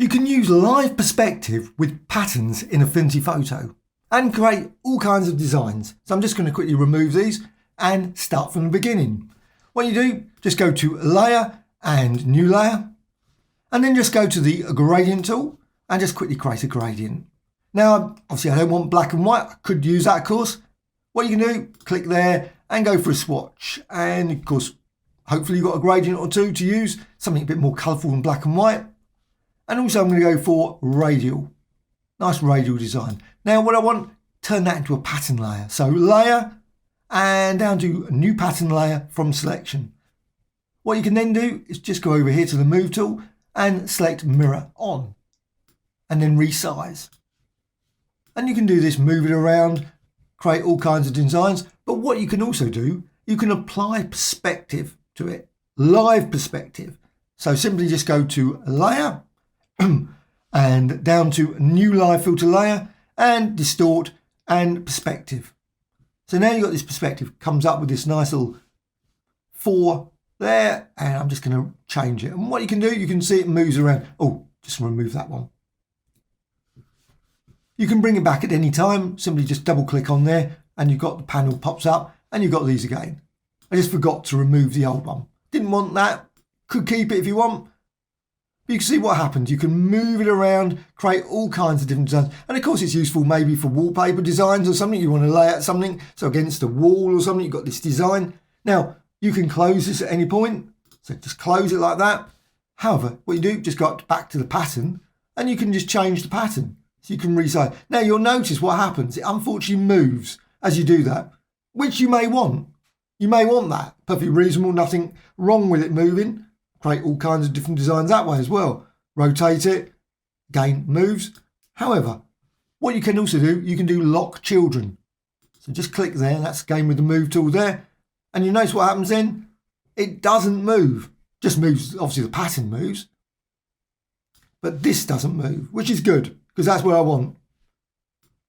You can use live perspective with patterns in Affinity Photo and create all kinds of designs. So I'm just going to quickly remove these and start from the beginning. What you do, just go to Layer and New Layer, and then just go to the Gradient tool and just quickly create a gradient. Now, obviously I don't want black and white. I could use that, of course. What you can do, click there and go for a swatch. And of course, hopefully you've got a gradient or two to use, something a bit more colourful than black and white. And also I'm going to go for radial. Nice radial design. Now what I want, turn that into a pattern layer. So layer and down to a new pattern layer from selection. What you can then do is just go over here to the move tool and select mirror on and then resize. And you can do this, move it around, create all kinds of designs. But what you can also do, you can apply perspective to it, live perspective. So simply just go to layer and down to new live filter layer and distort and perspective. So now you've got this perspective, comes up with this nice little 4 there, and I'm just going to change it. And what you can do, you can see it moves around. Oh, just remove that one. You can bring it back at any time, simply just double click on there and you've got the panel pops up and you've got these again. I just forgot to remove the old one. Didn't want that, could keep it if you want. But you can see what happens. You can move it around, create all kinds of different designs. And of course it's useful maybe for wallpaper designs or something. You want to lay out something, so against a wall or something, you've got this design. Now, you can close this at any point. So just close it like that. However, what you do, just go back to the pattern and you can just change the pattern. So you can resize. Now you'll notice what happens. It unfortunately moves as you do that, which you may want. You may want that. Perfectly reasonable, nothing wrong with it moving. Create all kinds of different designs that way as well. Rotate it, again, moves. However, what you can also do, you can do lock children. So just click there, that's again with the move tool there. And you notice what happens then? It doesn't move. Just moves, obviously the pattern moves. But this doesn't move, which is good, because that's what I want.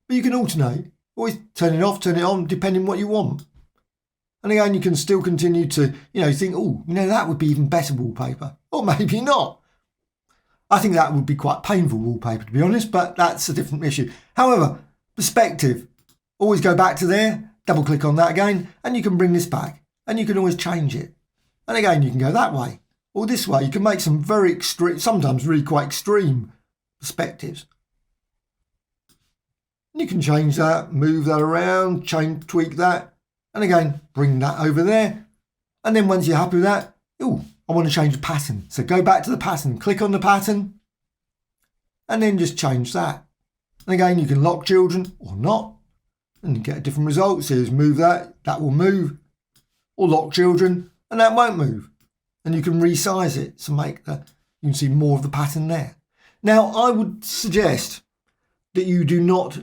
But you can alternate. Always turn it off, turn it on, depending what you want. And again, you can still continue to, think, oh, that would be even better wallpaper. Or maybe not. I think that would be quite painful wallpaper, to be honest, but that's a different issue. However, perspective. Always go back to there, double click on that again, and you can bring this back. And you can always change it. And again, you can go that way or this way. You can make some very extreme, sometimes really quite extreme perspectives. And you can change that, move that around, tweak that. And again, bring that over there. And then once you're happy with that, I want to change the pattern. So go back to the pattern, click on the pattern, and then just change that. And again, you can lock children or not, and you get a different result. So just move that will move, or lock children, and that won't move. And you can resize it to make you can see more of the pattern there. Now, I would suggest that you do not,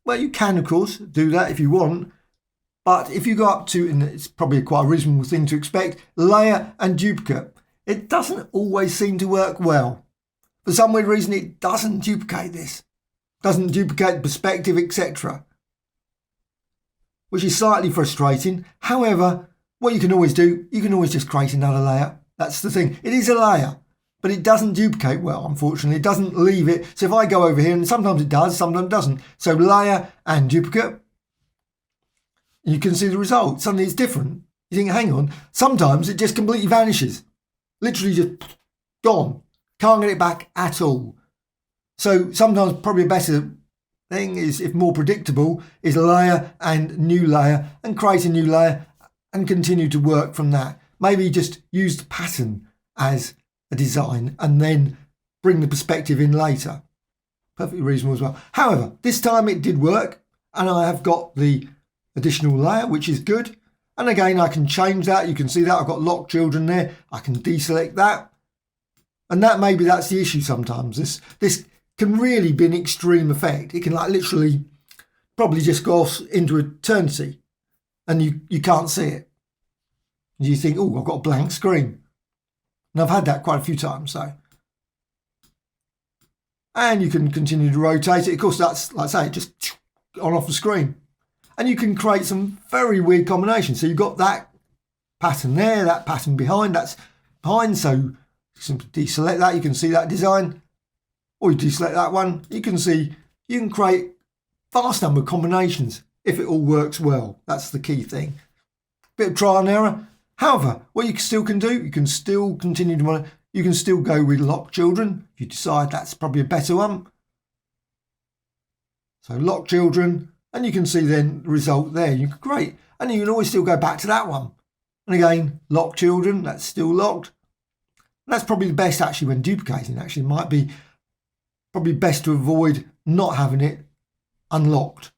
well, you can, of course, do that if you want. But if you go up to, and it's probably quite a reasonable thing to expect, layer and duplicate, it doesn't always seem to work well. For some weird reason, it doesn't duplicate this. Doesn't duplicate perspective, etc. Which is slightly frustrating. However, what you can always do, you can always just create another layer. That's the thing. It is a layer, but it doesn't duplicate well, unfortunately. It doesn't leave it. So if I go over here, and sometimes it does, sometimes it doesn't. So layer and duplicate. You can see the result. Suddenly it's different. You think, hang on. Sometimes it just completely vanishes. Literally just gone. Can't get it back at all. So sometimes probably a better thing is, if more predictable, is layer and new layer and create a new layer and continue to work from that. Maybe just use the pattern as a design and then bring the perspective in later. Perfectly reasonable as well. However, this time it did work and I have got the additional layer, which is good. And again, I can change that. You can see that I've got lock children there. I can deselect that. And maybe that's the issue sometimes. This can really be an extreme effect. It can literally probably just go off into eternity and you can't see it. You think, oh, I've got a blank screen. And I've had that quite a few times. And you can continue to rotate it. Of course, that's, like I say, just on off the screen. And you can create some very weird combinations. So you've got that pattern there, that pattern behind, that's behind. So simply deselect that. You can see that design. or you deselect that one, you can see you can create vast number of combinations if it all works well. That's the key thing. Bit of trial and error. However, what you still can do, you can still continue to monitor. You can still go with lock children if you decide that's probably a better one. So lock children, and you can see then the result there. Great. And you can always still go back to that one. And again, lock children, that's still locked. And that's probably the best actually when duplicating. Actually, it might be probably best to avoid not having it unlocked.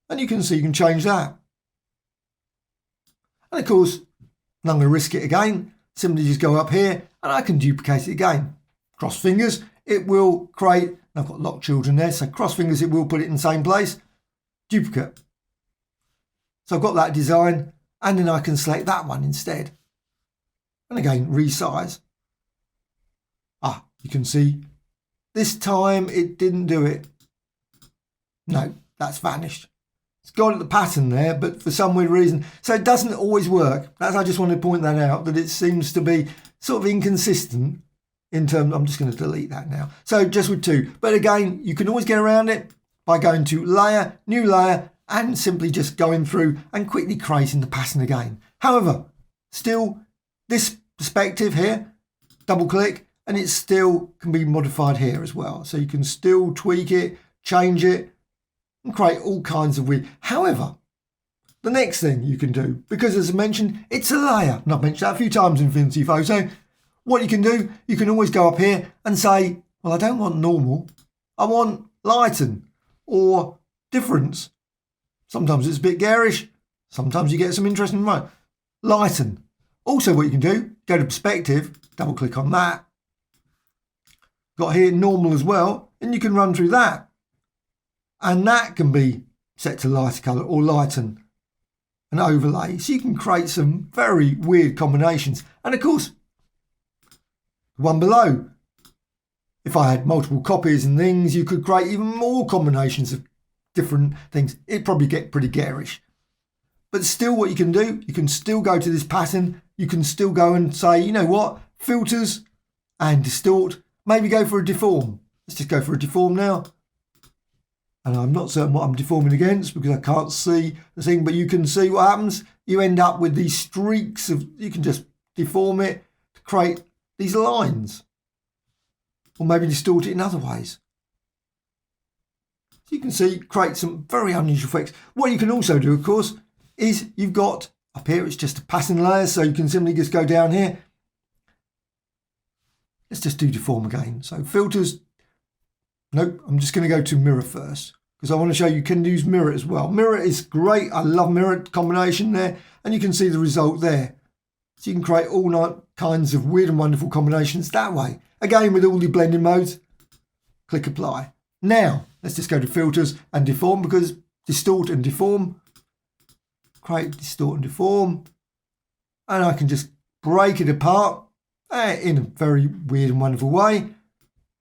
And you can see you can change that. And of course, I'm not going to risk it again. Simply just go up here and I can duplicate it again. Cross fingers, it will create, I've got lock children there, so cross fingers, it will put it in the same place. Duplicate. So I've got that design, and then I can select that one instead. And again, resize. You can see this time it didn't do it. No, that's vanished. It's got the pattern there, but for some weird reason. So it doesn't always work. I just wanted to point that out, that it seems to be sort of inconsistent in terms, I'm just going to delete that now. So just with two. But again, you can always get around it by going to layer, new layer, and simply just going through and quickly creating the pattern again. However, still this perspective here, double click, and it still can be modified here as well. So you can still tweak it, change it, and create all kinds of weird. However, the next thing you can do, because as I mentioned, it's a layer, and I've mentioned that a few times in Infinity Photo, what you can do, you can always go up here and say, well, I don't want normal, I want lighten or difference. Sometimes it's a bit garish, sometimes you get some interesting right. Lighten. Also what you can do, go to perspective, double click on that. Got here normal as well, and you can run through that. And that can be set to lighter colour or lighten and overlay. So you can create some very weird combinations. And of course, the one below, if I had multiple copies and things, you could create even more combinations of different things. It'd probably get pretty garish. But still what you can do, you can still go to this pattern. You can still go and say, you know what, filters and distort. Maybe go for a deform. Let's just go for a deform now. And I'm not certain what I'm deforming against because I can't see the thing, but you can see what happens. You end up with these streaks of, you can just deform it to create these lines. Or maybe distort it in other ways. So you can see, create some very unusual effects. What you can also do, of course, is you've got, up here it's just a pattern layer, so you can simply just go down here. Let's just do deform again. So filters, nope, I'm just going to go to mirror first because I want to show you can use mirror as well. Mirror is great. I love mirror combination there, and you can see the result there. So you can create all kinds of weird and wonderful combinations that way. Again, with all the blending modes, click apply. Now, let's just go to filters and deform because distort and deform. Create, distort and deform. And I can just break it apart in a very weird and wonderful way.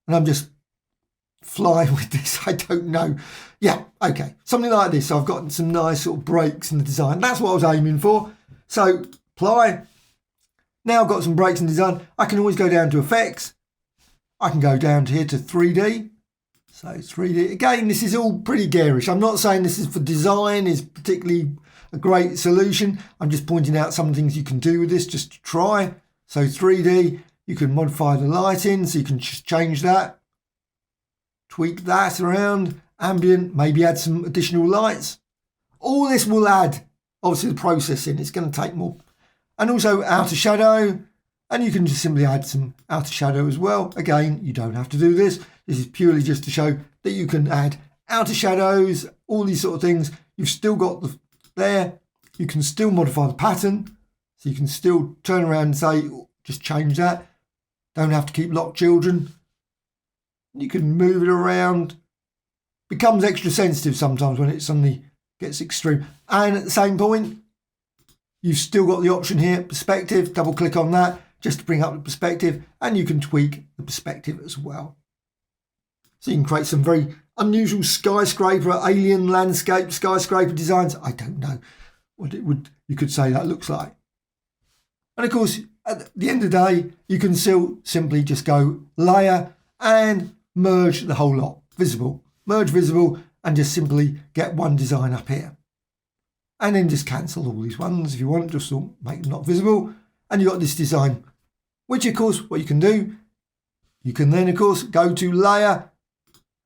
And I'm just flying with this, I don't know. Yeah, okay, something like this. So I've got some nice sort of breaks in the design. That's what I was aiming for. So apply. Now I've got some breaks in design. I can always go down to effects. I can go down to here to 3D. So 3D, again, this is all pretty garish. I'm not saying this is for design, is particularly a great solution. I'm just pointing out some things you can do with this just to try. So 3D, you can modify the lighting, so you can just change that. Tweak that around, ambient, maybe add some additional lights. All this will add, obviously, the processing. It's going to take more. And also outer shadow, and you can just simply add some outer shadow as well. Again, you don't have to do this. This is purely just to show that you can add outer shadows, all these sort of things. You've still got there. You can still modify the pattern. So you can still turn around and say, just change that. Don't have to keep lock children. You can move it around. Becomes extra sensitive sometimes when it suddenly gets extreme. And at the same point, you've still got the option here, perspective. Double click on that just to bring up the perspective, and you can tweak the perspective as well. So you can create some very unusual skyscraper, alien landscape, skyscraper designs. I don't know what it would, you could say that looks like. And of course, at the end of the day, you can still simply just go layer and merge the whole lot, visible, merge visible, and just simply get one design up here. And then just cancel all these ones if you want, just to make them not visible. And you've got this design, which of course what you can do, you can then of course go to layer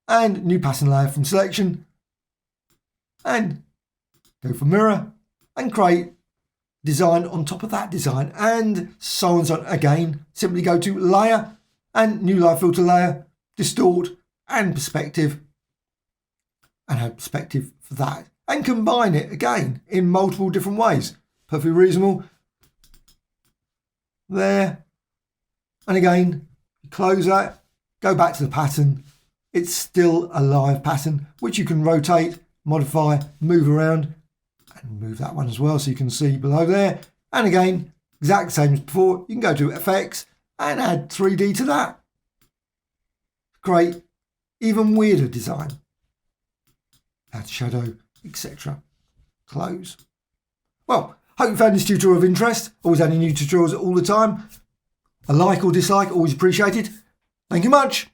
and new pattern layer from selection and go for mirror and create design on top of that design, and so on and so on. Again, simply go to layer and new live filter layer, distort and perspective, and have perspective for that, and combine it again in multiple different ways. Perfectly reasonable. There. And again, close that, go back to the pattern. It's still a live pattern, which you can rotate, modify, move around, and move that one as well so you can see below there. And again, exact same as before, you can go to FX and add 3D to that. Create even weirder design. Add shadow, etc. Close. Well, hope you found this tutorial of interest. Always adding new tutorials all the time. A like or dislike, always appreciated. Thank you much.